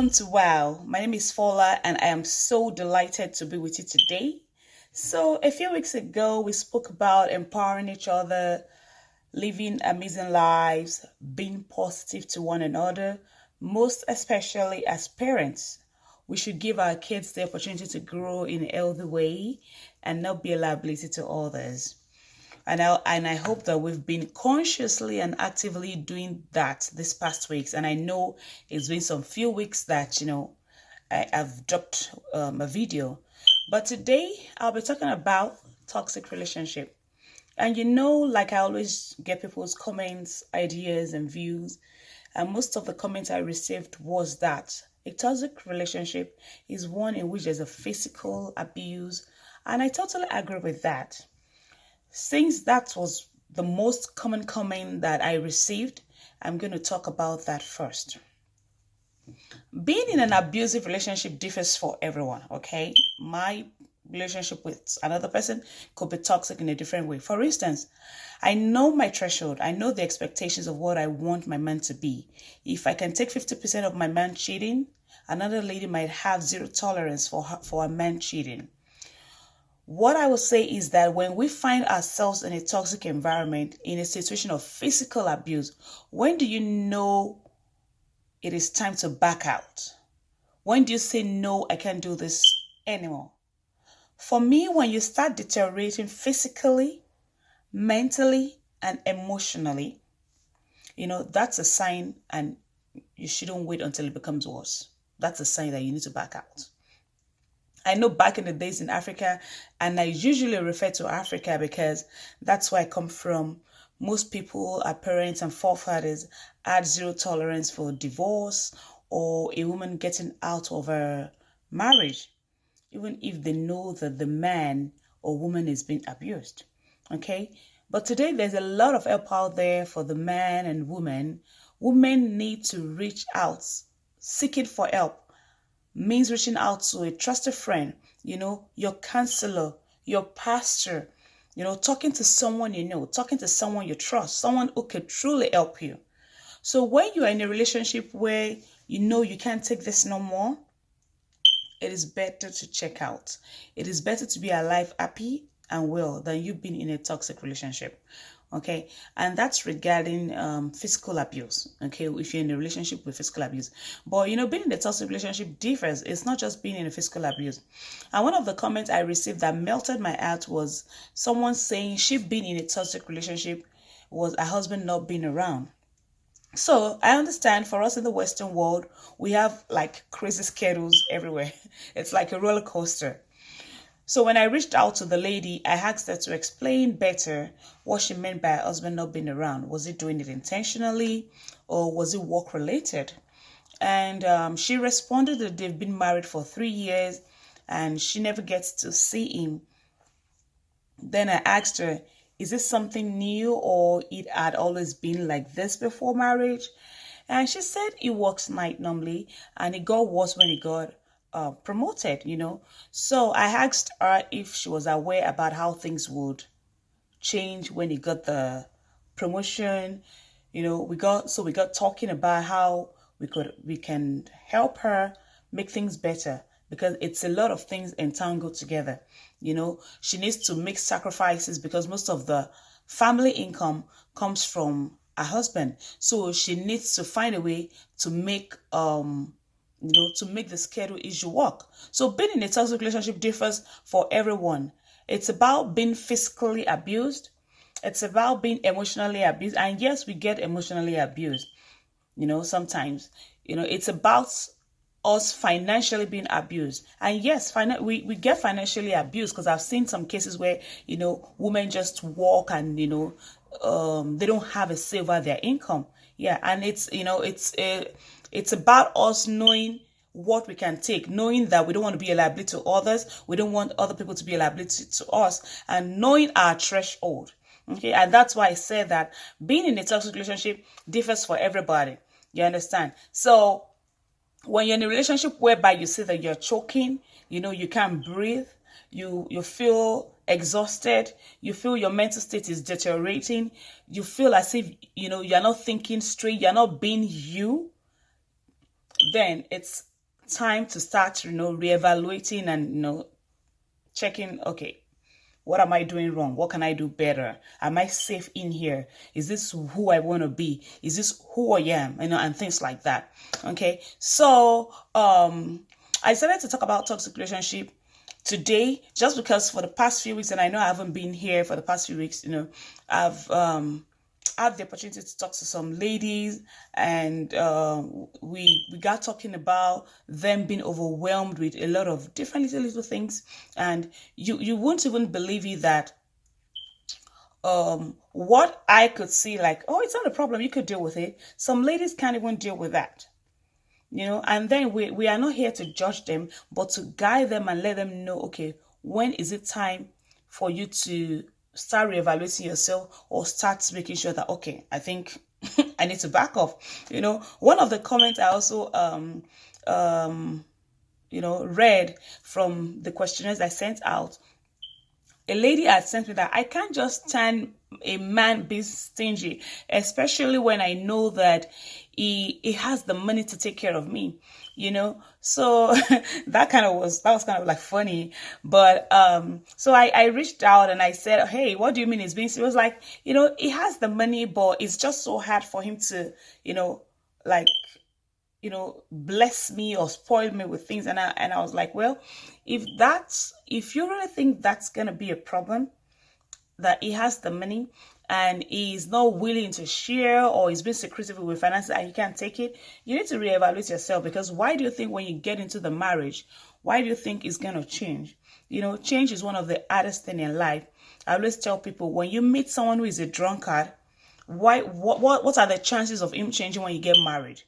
welcome to Wow. My name is Fola, and I am so delighted to be with you today. So, a few weeks ago, we spoke about empowering each other, living amazing lives, being positive to one another, most especially as parents. We should give our kids the opportunity to grow in a healthy way and not be a liability to others. And I hope that we've been consciously and actively doing that this past weeks. And I know it's been some few weeks that, I've dropped a video. But today I'll be talking about toxic relationship. And like I always get people's comments, ideas, and views. And most of the comments I received was that a toxic relationship is one in which there's a physical abuse. And I totally agree with that. Since that was the most common comment that I received, I'm going to talk about that first. Being in an abusive relationship differs for everyone, okay? My relationship with another person could be toxic in a different way. For instance, I know my threshold. I know the expectations of what I want my man to be. If I can take 50% of my man cheating, another lady might have zero tolerance for a man cheating. What I will say is that when we find ourselves in a toxic environment, in a situation of physical abuse, when do you know it is time to back out? When do you say, no, I can't do this anymore? For me, when you start deteriorating physically, mentally, and emotionally, that's a sign, and you shouldn't wait until it becomes worse. That's a sign that you need to back out. I know back in the days in Africa, and I usually refer to Africa because that's where I come from. Most people, our parents and forefathers, had zero tolerance for divorce or a woman getting out of her marriage, even if they know that the man or woman is being abused. Okay? But today there's a lot of help out there for the man and woman. Women need to reach out, seeking for help. Means reaching out to a trusted friend, your counselor, your pastor, talking to someone talking to someone you trust, someone who could truly help you. So when you are in a relationship where you can't take this no more, it is better to check out. It is better to be alive, happy, and well than you being in a toxic relationship. Okay, and that's regarding physical abuse. Okay, if you're in a relationship with physical abuse, but being in a toxic relationship differs. It's not just being in a physical abuse. And one of the comments I received that melted my heart was someone saying she being in a toxic relationship was her husband not being around. So I understand for us in the Western world, we have like crazy schedules everywhere. It's like a roller coaster. So when I reached out to the lady, I asked her to explain better what she meant by her husband not being around. Was he doing it intentionally or was it work related? And she responded that they've been married for 3 years and she never gets to see him. Then I asked her, is this something new or it had always been like this before marriage? And she said it works night normally and it got worse when it got promoted. So I asked her if she was aware about how things would change when he got the promotion. We got talking about how we can help her make things better because it's a lot of things entangled together. She needs to make sacrifices because most of the family income comes from her husband. So she needs to find a way to make to make the schedule issue work. So being in a toxic relationship differs for everyone. It's about being physically abused. It's about being emotionally abused. And yes, we get emotionally abused, sometimes. It's about us financially being abused. And yes, we get financially abused because I've seen some cases where, women just walk and, they don't have a say over their income. Yeah, and it's about us knowing what we can take, knowing that we don't want to be a liability to others. We don't want other people to be a liability to us, and knowing our threshold. Okay, and that's why I said that being in a toxic relationship differs for everybody. You understand? So when you're in a relationship whereby you see that you're choking, you can't breathe, you feel exhausted, you feel your mental state is deteriorating, you feel as if you're not thinking straight, you're not being you, then it's time to start, reevaluating and, checking, okay, what am I doing wrong? What can I do better? Am I safe in here? Is this who I want to be? Is this who I am? And things like that. Okay. So, I decided to talk about toxic relationship today just because for the past few weeks, and I know I haven't been here for the past few weeks, I've had the opportunity to talk to some ladies, and we got talking about them being overwhelmed with a lot of different little things, and you won't even believe it that what I could see, like, oh, it's not a problem, you could deal with it. Some ladies can't even deal with that. And then we are not here to judge them, but to guide them and let them know, okay, when is it time for you to start reevaluating yourself or start making sure that, okay, I think I need to back off. One of the comments I also read from the questionnaires I sent out, a lady had sent me that I can't just stand a man being stingy, especially when I know that he has the money to take care of me, So that was kind of like funny. But so I reached out and I said, hey, what do you mean he's being? He was like, he has the money, but it's just so hard for him to, like, bless me or spoil me with things. And I was like, well, if you really think that's gonna be a problem, that he has the money and he's not willing to share, or he's been secretive with finances and you can't take it, you need to reevaluate yourself. Because why do you think when you get into the marriage, why do you think it's gonna change? Change is one of the hardest things in life. I always tell people, when you meet someone who is a drunkard, what are the chances of him changing when you get married?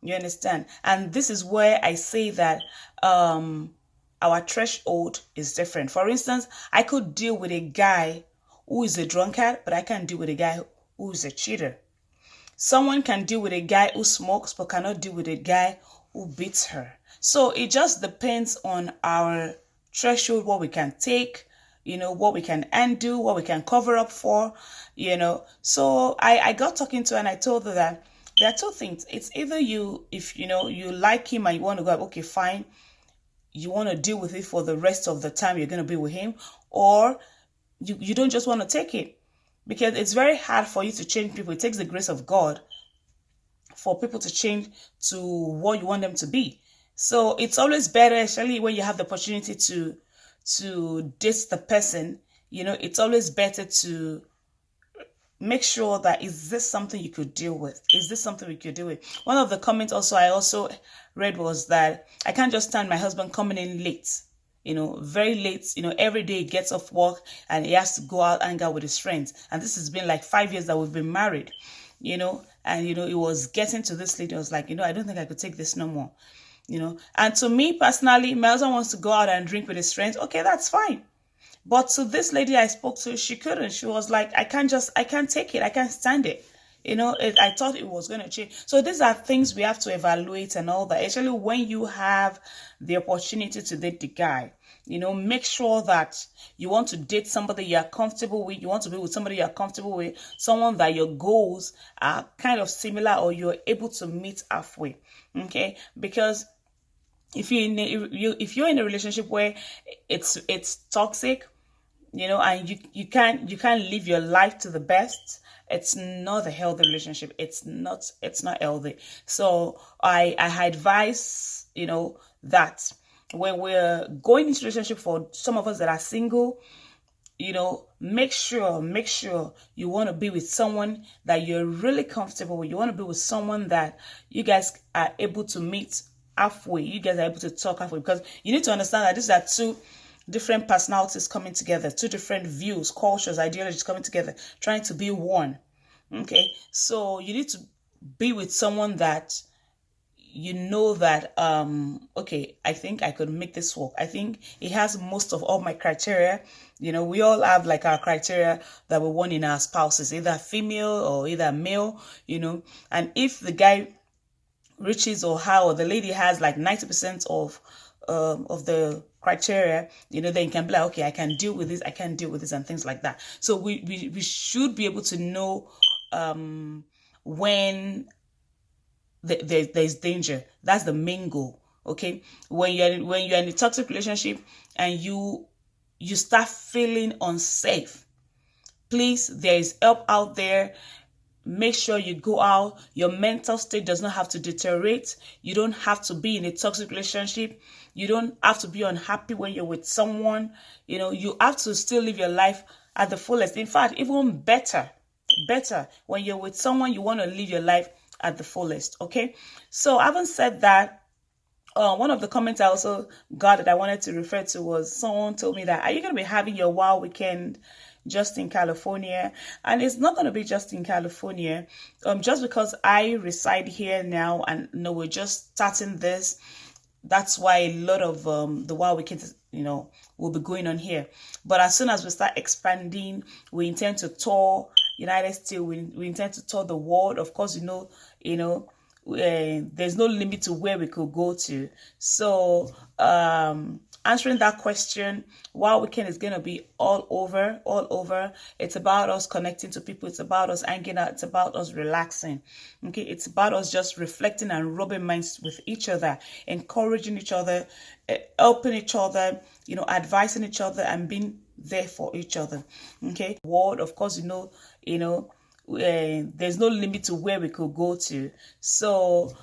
You understand? And this is where I say that our threshold is different. For instance, I could deal with a guy who is a drunkard, but I can't deal with a guy who is a cheater. Someone can deal with a guy who smokes, but cannot deal with a guy who beats her. So it just depends on our threshold, what we can take, what we can undo, what we can cover up for, So I got talking to her and I told her that there are two things. It's either if you like him and you want to go, okay, fine, you want to deal with it for the rest of the time you're going to be with him, or you don't just want to take it. Because it's very hard for you to change people. It takes the grace of God for people to change to what you want them to be. So it's always better, especially when you have the opportunity to date the person, it's always better to make sure that, is this something you could deal with? Is this something we could deal with? One of the comments I also read was that I can't just stand my husband coming in late, very late, every day he gets off work and he has to go out and hang out with his friends. And this has been like 5 years that we've been married, and, it was getting to this lady. I was like, I don't think I could take this no more, And to me personally, my husband wants to go out and drink with his friends. Okay, that's fine. But to this lady I spoke to, she couldn't. She was like, I can't take it. I can't stand it. I thought it was going to change. So these are things we have to evaluate and all that. Actually, when you have the opportunity to date the guy, make sure that you want to date somebody you're comfortable with. You want to be with somebody you're comfortable with, someone that your goals are kind of similar or you're able to meet halfway. Okay? Because if you're in a relationship where it's toxic, and you can't live your life to the best, it's not a healthy relationship. It's not healthy. So I advise, that when we're going into relationship, for some of us that are single, make sure you want to be with someone that you're really comfortable with. You want to be with someone that you guys are able to meet halfway. You guys are able to talk halfway, because you need to understand that these are two different personalities coming together, two different views, cultures, ideologies coming together, trying to be one. Okay, so you need to be with someone that that okay, I think I could make this work. I think it has most of all my criteria. We all have like our criteria that we want in our spouses, either female or either male, and if the guy reaches, or the lady has like 90% of the criteria, then you can be like, okay, I can deal with this, I can deal with this, and things like that. So we should be able to know when there's danger. That's the main goal. Okay, when you're in a toxic relationship and you start feeling unsafe, please, there is help out there. Make sure you go out. Your mental state does not have to deteriorate. You don't have to be in a toxic relationship. You don't have to be unhappy when you're with someone. You have to still live your life at the fullest. In fact, even better, when you're with someone, you want to live your life at the fullest. Okay, so having said that, one of the comments I also got that I wanted to refer to was someone told me that, are you going to be having your wow weekend just in California? And it's not going to be just in California. Just because I reside here now and we're just starting this, that's why a lot of the wow weekend, will be going on here. But as soon as we start expanding, we intend to tour United States. We intend to tour the world. Of course, there's no limit to where we could go to. So answering that question, Wow Weekend is going to be all over. It's about us connecting to people. It's about us hanging out. It's about us relaxing. Okay, it's about us just reflecting and rubbing minds with each other, encouraging each other, helping each other, advising each other, and being there for each other. Okay, word, of course, there's no limit to where we could go to. So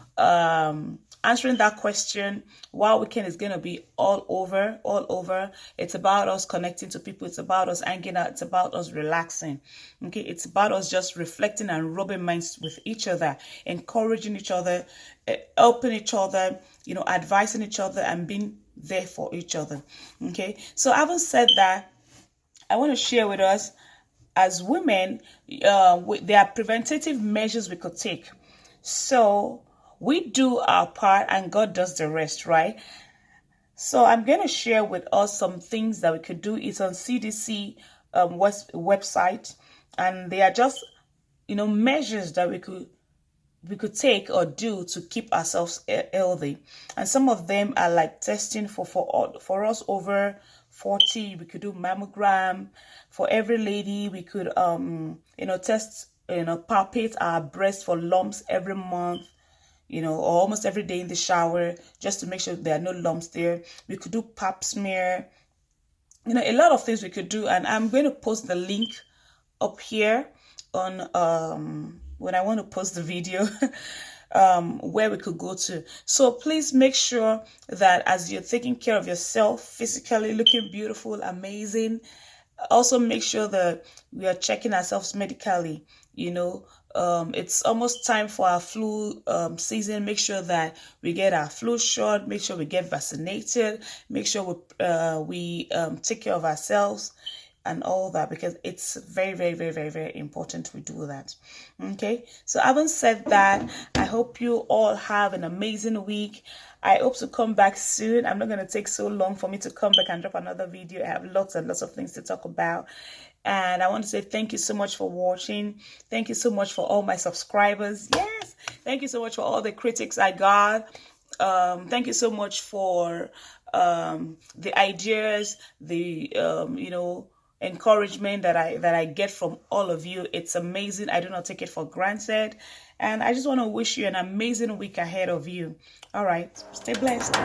answering that question, Wow Weekend is going to be all over. It's about us connecting to people. It's about us hanging out. It's about us relaxing. Okay, it's about us just reflecting and rubbing minds with each other, encouraging each other, helping each other, advising each other, and being there for each other. Okay, so having said that, I want to share with us, as women, there are preventative measures we could take. So we do our part and God does the rest, right? So I'm going to share with us some things that we could do. It's on CDC website, and they are just, measures that we could take or do to keep ourselves healthy. And some of them are like testing for us over 40. We could do mammogram. For every lady, we could test, palpate our breast for lumps every month, or almost every day in the shower, just to make sure there are no lumps there. We could do pap smear, a lot of things we could do. And I'm going to post the link up here on when I want to post the video where we could go to. So please make sure that as you're taking care of yourself, physically looking beautiful, amazing, also make sure that we are checking ourselves medically. It's almost time for our flu season. Make sure that we get our flu shot. Make sure we get vaccinated. Make sure we take care of ourselves and all that, because it's very, very, very, very, very important we do that. Okay, so having said that, I hope you all have an amazing week. I hope to come back soon. I'm not going to take so long for me to come back and drop another video. I have lots and lots of things to talk about. And I want to say thank you so much for watching. Thank you so much for all my subscribers. Yes, thank you so much for all the critics I got. Thank you so much for the ideas, the encouragement that I get from all of you. It's amazing. I do not take it for granted. And I just want to wish you an amazing week ahead of you. All right. Stay blessed.